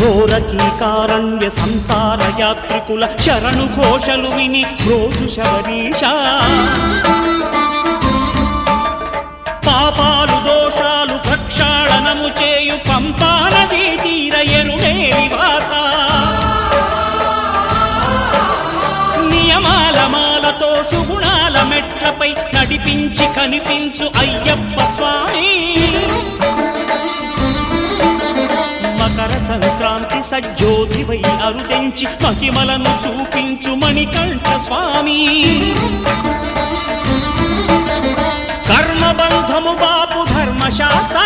ఘోరకీకారణ్య సంసార యాత్రికుల శరణు ఘోషలు విని రోజు శబరీష పాపాలు దోషాలు ప్రక్షాళనము చేయు పంపా నదీ తీర ఎరుమే నివాస నియమాల మాలతో సుగుణాల మెట్లపై నడిపించి కనిపించు అయ్యప్ప స్వామి మకర సంక్రాంతి సజ్జోతివై అరుదెంచి మహిమలను చూపించు మణికంఠ స్వామి కర్మబంధము బాపు ధర్మశాస్త్ర